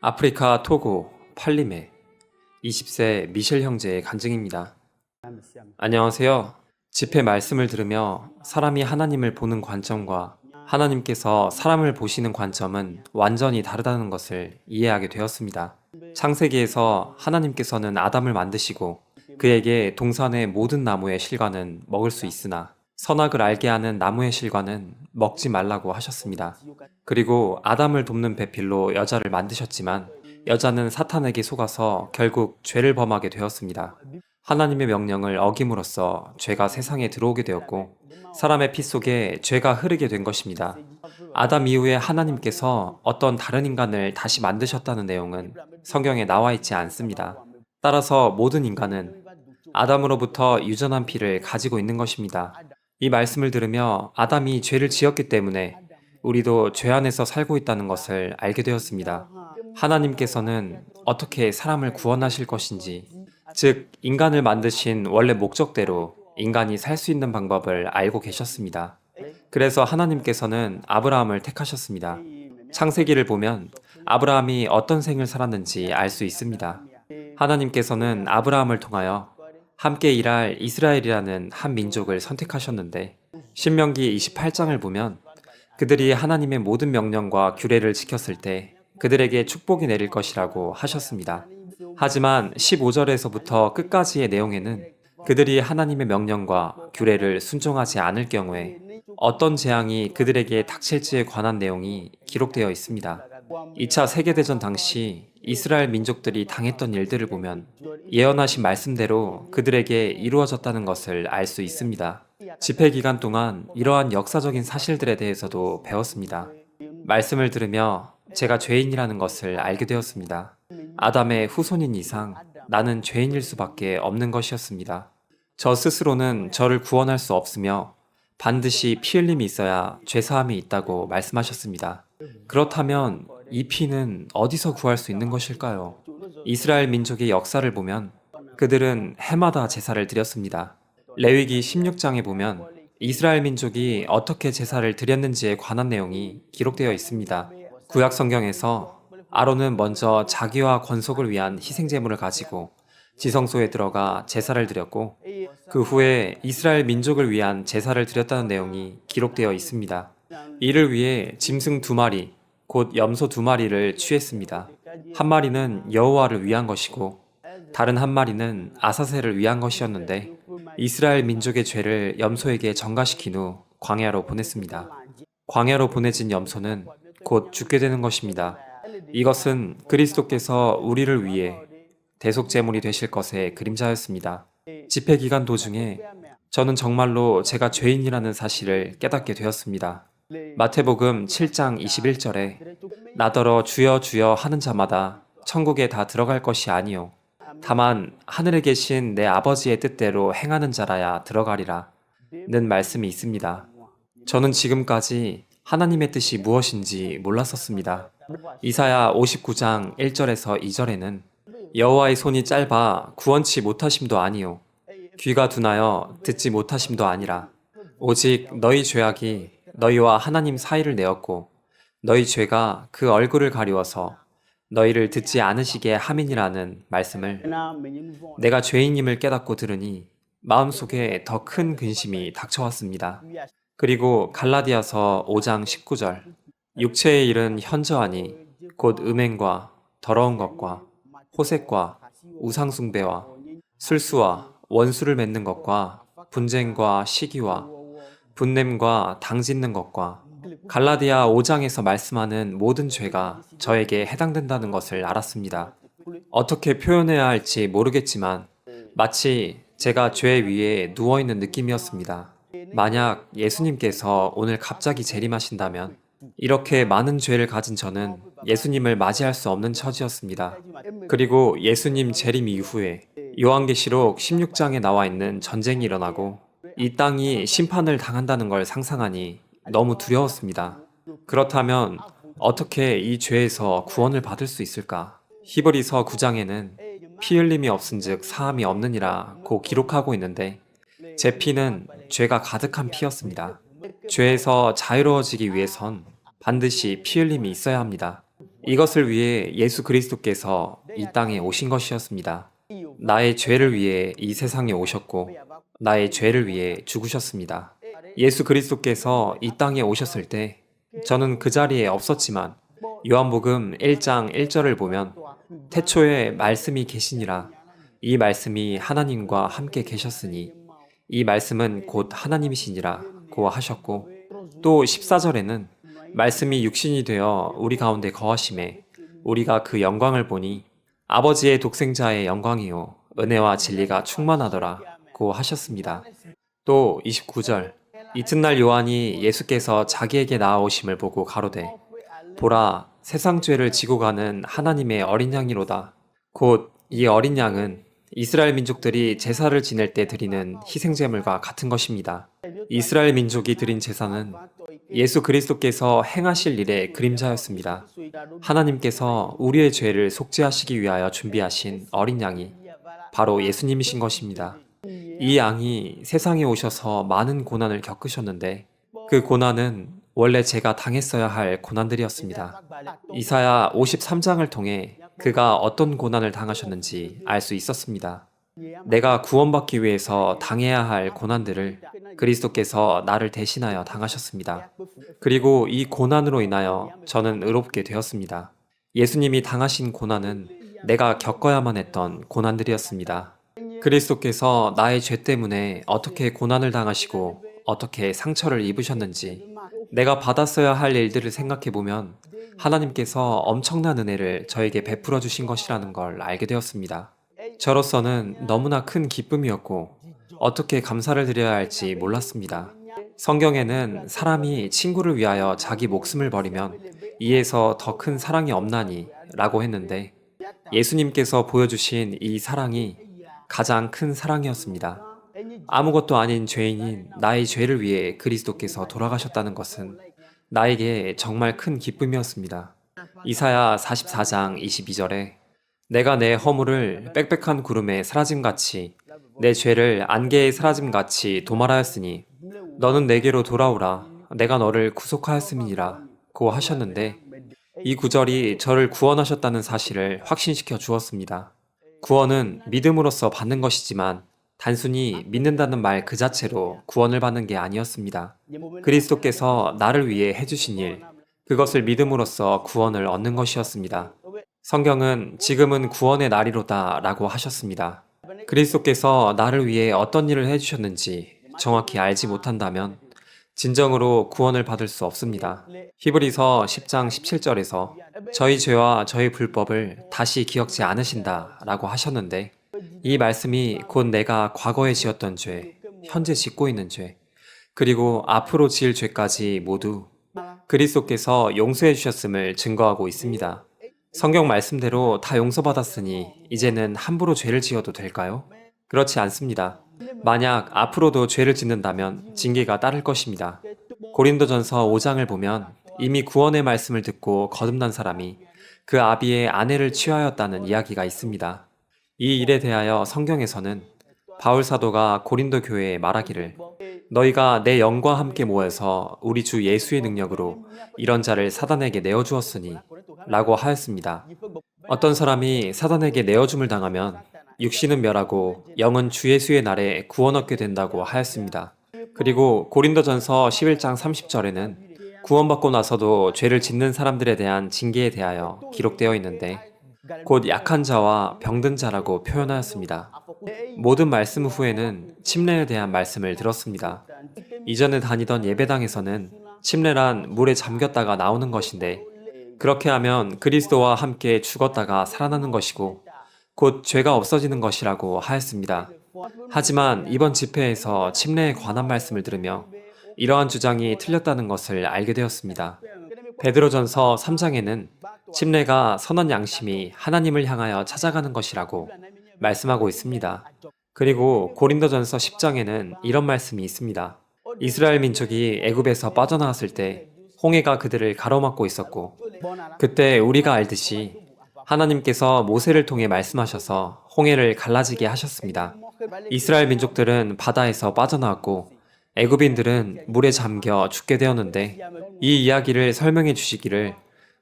아프리카 토고 팔림의 20세 미셸 형제의 간증입니다. 안녕하세요. 집회 말씀을 들으며 사람이 하나님을 보는 관점과 하나님께서 사람을 보시는 관점은 완전히 다르다는 것을 이해하게 되었습니다. 창세기에서 하나님께서는 아담을 만드시고 그에게 동산의 모든 나무의 실과는 먹을 수 있으나 선악을 알게 하는 나무의 실과는 먹지 말라고 하셨습니다. 그리고 아담을 돕는 배필로 여자를 만드셨지만 여자는 사탄에게 속아서 결국 죄를 범하게 되었습니다. 하나님의 명령을 어김으로써 죄가 세상에 들어오게 되었고 사람의 피 속에 죄가 흐르게 된 것입니다. 아담 이후에 하나님께서 어떤 다른 인간을 다시 만드셨다는 내용은 성경에 나와 있지 않습니다. 따라서 모든 인간은 아담으로부터 유전한 피를 가지고 있는 것입니다. 이 말씀을 들으며 아담이 죄를 지었기 때문에 우리도 죄 안에서 살고 있다는 것을 알게 되었습니다. 하나님께서는 어떻게 사람을 구원하실 것인지, 즉 인간을 만드신 원래 목적대로 인간이 살 수 있는 방법을 알고 계셨습니다. 그래서 하나님께서는 아브라함을 택하셨습니다. 창세기를 보면 아브라함이 어떤 생을 살았는지 알 수 있습니다. 하나님께서는 아브라함을 통하여 함께 일할 이스라엘이라는 한 민족을 선택하셨는데 신명기 28장을 보면 그들이 하나님의 모든 명령과 규례를 지켰을 때 그들에게 축복이 내릴 것이라고 하셨습니다. 하지만 15절에서부터 끝까지의 내용에는 그들이 하나님의 명령과 규례를 순종하지 않을 경우에 어떤 재앙이 그들에게 닥칠지에 관한 내용이 기록되어 있습니다. 2차 세계대전 당시 이스라엘 민족들이 당했던 일들을 보면 예언하신 말씀대로 그들에게 이루어졌다는 것을 알 수 있습니다. 집회 기간 동안 이러한 역사적인 사실들에 대해서도 배웠습니다. 말씀을 들으며 제가 죄인이라는 것을 알게 되었습니다. 아담의 후손인 이상 나는 죄인일 수밖에 없는 것이었습니다. 저 스스로는 저를 구원할 수 없으며 반드시 피 흘림이 있어야 죄사함이 있다고 말씀하셨습니다. 그렇다면 이 피는 어디서 구할 수 있는 것일까요? 이스라엘 민족의 역사를 보면 그들은 해마다 제사를 드렸습니다. 레위기 16장에 보면 이스라엘 민족이 어떻게 제사를 드렸는지에 관한 내용이 기록되어 있습니다. 구약 성경에서 아론은 먼저 자기와 권속을 위한 희생제물을 가지고 지성소에 들어가 제사를 드렸고 그 후에 이스라엘 민족을 위한 제사를 드렸다는 내용이 기록되어 있습니다. 이를 위해 짐승 2마리, 곧 염소 2마리를 취했습니다. 한 마리는 여호와를 위한 것이고 다른 한 마리는 아사셀을 위한 것이었는데 이스라엘 민족의 죄를 염소에게 전가시킨 후 광야로 보냈습니다. 광야로 보내진 염소는 곧 죽게 되는 것입니다. 이것은 그리스도께서 우리를 위해 대속제물이 되실 것의 그림자였습니다. 집회 기간 도중에 저는 정말로 제가 죄인이라는 사실을 깨닫게 되었습니다. 마태복음 7장 21절에 나더러 주여 주여 하는 자마다 천국에 다 들어갈 것이 아니요 다만 하늘에 계신 내 아버지의 뜻대로 행하는 자라야 들어가리라 는 말씀이 있습니다. 저는 지금까지 하나님의 뜻이 무엇인지 몰랐었습니다. 이사야 59장 1절에서 2절에는 여호와의 손이 짧아 구원치 못하심도 아니요 귀가 둔하여 듣지 못하심도 아니라 오직 너희 죄악이 너희와 하나님 사이를 내었고 너희 죄가 그 얼굴을 가리워서 너희를 듣지 않으시게 함이니라는 말씀을 내가 죄인임을 깨닫고 들으니 마음속에 더 큰 근심이 닥쳐왔습니다. 그리고 갈라디아서 5장 19절 육체의 일은 현저하니 곧 음행과 더러운 것과 호색과 우상숭배와 술수와 원수를 맺는 것과 분쟁과 시기와 분냄과 당짓는 것과 갈라디아 5장에서 말씀하는 모든 죄가 저에게 해당된다는 것을 알았습니다. 어떻게 표현해야 할지 모르겠지만 마치 제가 죄 위에 누워있는 느낌이었습니다. 만약 예수님께서 오늘 갑자기 재림하신다면 이렇게 많은 죄를 가진 저는 예수님을 맞이할 수 없는 처지였습니다. 그리고 예수님 재림 이후에 요한계시록 16장에 나와 있는 전쟁이 일어나고 이 땅이 심판을 당한다는 걸 상상하니 너무 두려웠습니다. 그렇다면 어떻게 이 죄에서 구원을 받을 수 있을까? 히브리서 9장에는 피 흘림이 없은즉 사함이 없느니라 고 기록하고 있는데 제 피는 죄가 가득한 피였습니다. 죄에서 자유로워지기 위해선 반드시 피 흘림이 있어야 합니다. 이것을 위해 예수 그리스도께서 이 땅에 오신 것이었습니다. 나의 죄를 위해 이 세상에 오셨고 나의 죄를 위해 죽으셨습니다. 예수 그리스도께서 이 땅에 오셨을 때 저는 그 자리에 없었지만 요한복음 1장 1절을 보면 태초에 말씀이 계시니라 이 말씀이 하나님과 함께 계셨으니 이 말씀은 곧 하나님이시니라 고 하셨고 또 14절에는 말씀이 육신이 되어 우리 가운데 거하심에 우리가 그 영광을 보니 아버지의 독생자의 영광이요 은혜와 진리가 충만하더라 고 하셨습니다. 또 29절 이튿날 요한이 예수께서 자기에게 나아오심을 보고 가로되 보라 세상 죄를 지고 가는 하나님의 어린 양이로다. 곧 이 어린 양은 이스라엘 민족들이 제사를 지낼 때 드리는 희생제물과 같은 것입니다. 이스라엘 민족이 드린 제사는 예수 그리스도께서 행하실 일의 그림자였습니다. 하나님께서 우리의 죄를 속죄하시기 위하여 준비하신 어린 양이 바로 예수님이신 것입니다. 이 양이 세상에 오셔서 많은 고난을 겪으셨는데 그 고난은 원래 제가 당했어야 할 고난들이었습니다. 이사야 53장을 통해 그가 어떤 고난을 당하셨는지 알 수 있었습니다. 내가 구원받기 위해서 당해야 할 고난들을 그리스도께서 나를 대신하여 당하셨습니다. 그리고 이 고난으로 인하여 저는 의롭게 되었습니다. 예수님이 당하신 고난은 내가 겪어야만 했던 고난들이었습니다. 그리스도께서 나의 죄 때문에 어떻게 고난을 당하시고 어떻게 상처를 입으셨는지 내가 받았어야 할 일들을 생각해보면 하나님께서 엄청난 은혜를 저에게 베풀어 주신 것이라는 걸 알게 되었습니다. 저로서는 너무나 큰 기쁨이었고 어떻게 감사를 드려야 할지 몰랐습니다. 성경에는 사람이 친구를 위하여 자기 목숨을 버리면 이에서 더 큰 사랑이 없나니 라고 했는데 예수님께서 보여주신 이 사랑이 가장 큰 사랑이었습니다. 아무것도 아닌 죄인인 나의 죄를 위해 그리스도께서 돌아가셨다는 것은 나에게 정말 큰 기쁨이었습니다. 이사야 44장 22절에 내가 내 허물을 빽빽한 구름에 사라짐같이 내 죄를 안개에 사라짐같이 도말하였으니 너는 내게로 돌아오라 내가 너를 구속하였음이니라 고 하셨는데 이 구절이 저를 구원하셨다는 사실을 확신시켜 주었습니다. 구원은 믿음으로써 받는 것이지만 단순히 믿는다는 말 그 자체로 구원을 받는 게 아니었습니다. 그리스도께서 나를 위해 해주신 일, 그것을 믿음으로써 구원을 얻는 것이었습니다. 성경은 지금은 구원의 날이로다 라고 하셨습니다. 그리스도께서 나를 위해 어떤 일을 해주셨는지 정확히 알지 못한다면 진정으로 구원을 받을 수 없습니다. 히브리서 10장 17절에서 저희 죄와 저희 불법을 다시 기억지 않으신다 라고 하셨는데 이 말씀이 곧 내가 과거에 지었던 죄, 현재 짓고 있는 죄, 그리고 앞으로 지을 죄까지 모두 그리스도께서 용서해 주셨음을 증거하고 있습니다. 성경 말씀대로 다 용서받았으니 이제는 함부로 죄를 지어도 될까요? 그렇지 않습니다. 만약 앞으로도 죄를 짓는다면 징계가 따를 것입니다. 고린도전서 5장을 보면 이미 구원의 말씀을 듣고 거듭난 사람이 그 아비의 아내를 취하였다는 이야기가 있습니다. 이 일에 대하여 성경에서는 바울 사도가 고린도 교회에 말하기를 너희가 내 영과 함께 모여서 우리 주 예수의 능력으로 이런 자를 사단에게 내어주었으니 라고 하였습니다. 어떤 사람이 사단에게 내어줌을 당하면 육신은 멸하고 영은 주 예수의 날에 구원 얻게 된다고 하였습니다. 그리고 고린도전서 11장 30절에는 구원받고 나서도 죄를 짓는 사람들에 대한 징계에 대하여 기록되어 있는데 곧 약한 자와 병든 자라고 표현하였습니다. 모든 말씀 후에는 침례에 대한 말씀을 들었습니다. 이전에 다니던 예배당에서는 침례란 물에 잠겼다가 나오는 것인데 그렇게 하면 그리스도와 함께 죽었다가 살아나는 것이고 곧 죄가 없어지는 것이라고 하였습니다. 하지만 이번 집회에서 침례에 관한 말씀을 들으며 이러한 주장이 틀렸다는 것을 알게 되었습니다. 베드로전서 3장에는 침례가 선한 양심이 하나님을 향하여 찾아가는 것이라고 말씀하고 있습니다. 그리고 고린도전서 10장에는 이런 말씀이 있습니다. 이스라엘 민족이 애굽에서 빠져나왔을 때 홍해가 그들을 가로막고 있었고 그때 우리가 알듯이 하나님께서 모세를 통해 말씀하셔서 홍해를 갈라지게 하셨습니다. 이스라엘 민족들은 바다에서 빠져나왔고 애굽인들은 물에 잠겨 죽게 되었는데 이 이야기를 설명해 주시기를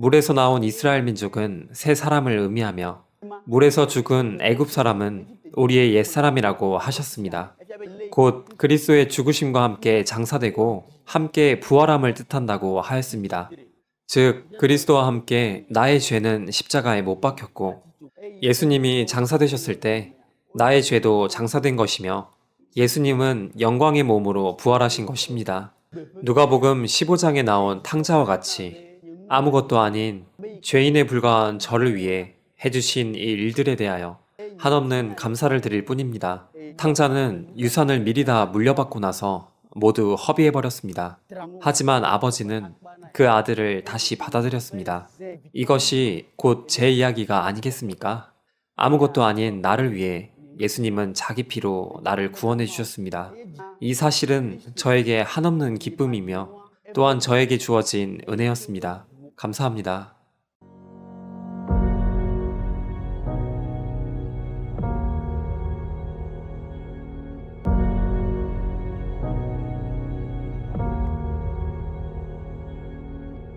물에서 나온 이스라엘 민족은 새 사람을 의미하며 물에서 죽은 애굽 사람은 우리의 옛사람이라고 하셨습니다. 곧 그리스도의 죽으심과 함께 장사되고 함께 부활함을 뜻한다고 하였습니다. 즉 그리스도와 함께 나의 죄는 십자가에 못 박혔고 예수님이 장사되셨을 때 나의 죄도 장사된 것이며 예수님은 영광의 몸으로 부활하신 것입니다. 누가복음 15장에 나온 탕자와 같이 아무것도 아닌 죄인에 불과한 저를 위해 해주신 이 일들에 대하여 한없는 감사를 드릴 뿐입니다. 탕자는 유산을 미리 다 물려받고 나서 모두 허비해버렸습니다. 하지만 아버지는 그 아들을 다시 받아들였습니다. 이것이 곧 제 이야기가 아니겠습니까? 아무것도 아닌 나를 위해 예수님은 자기 피로 나를 구원해 주셨습니다. 이 사실은 저에게 한없는 기쁨이며 또한 저에게 주어진 은혜였습니다. 감사합니다.